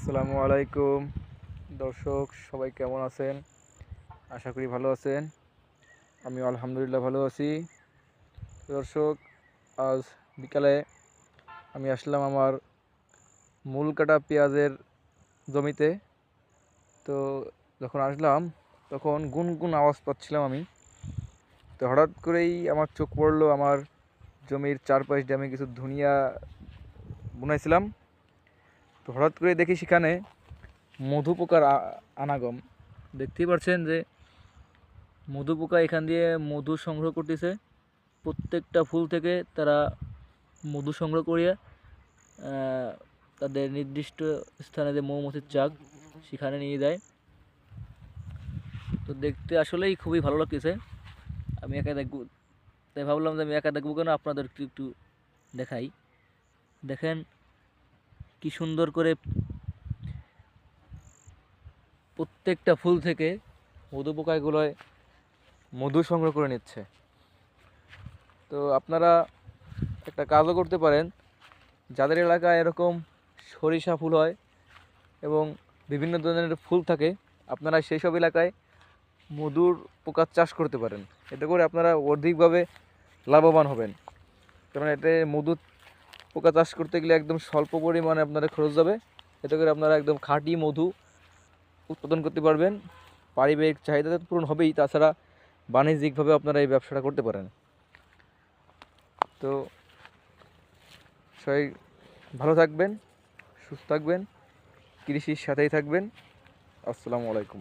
আসসালামু আলাইকুম দর্শক, সবাই কেমন আছেন? আশা করি ভালো আছেন। আমি আলহামদুলিল্লাহ ভালো আছি। দর্শক, আজ বিকালে আমি আসলাম আমার মূল কাটা পেঁয়াজের জমিতে। তো যখন আসলাম তখন গুনগুন আওয়াজ পাচ্ছিলাম আমি। তো হঠাৎ করেই আমার চোখ পড়লো আমার জমির চারপাশ দিয়ে আমি কিছু ধনিয়া বুনাইছিলাম। তো হঠাৎ করে দেখি সেখানে মধু পোকার আনাগম। দেখতেই পাচ্ছেন যে মধু পোকা এখান দিয়ে মধু সংগ্রহ করতেছে। প্রত্যেকটা ফুল থেকে তারা মধু সংগ্রহ করিয়া তাদের নির্দিষ্ট স্থানে যে মৌমাছির চাক সেখানে নিয়ে যায়। তো দেখতে আসলেই খুবই ভালো লাগতেছে। আমি একা দেখব, তাই ভাবলাম যে আমি একা দেখবো কেন, আপনাদের একটু দেখাই। দেখেন কি সুন্দর করে প্রত্যেকটা ফুল থেকে মধু পোকাগুলোয় মধু সংগ্রহ করে নিচ্ছে। তো আপনারা একটা কাজও করতে পারেন, যাদের এলাকায় এরকম সরিষা ফুল হয় এবং বিভিন্ন ধরনের ফুল থাকে, আপনারা সেই সব এলাকায় মধুর পোকার চাষ করতে পারেন। এতে করে আপনারা অধিকভাবে লাভবান হবেন। কারণ এতে মধু পোকা চাষ করতে গেলে একদম স্বল্প পরিমাণে আপনাদের খরচ যাবে। এতে করে আপনারা একদম খাঁটি মধু উৎপাদন করতে পারবেন। পারিবারিক চাহিদা তো পূরণ হবেই, তাছাড়া বাণিজ্যিকভাবে আপনারা এই ব্যবসাটা করতে পারেন। তো সবাই ভালো থাকবেন, সুস্থ থাকবেন, কৃষির সাথেই থাকবেন। আসসালামু আলাইকুম।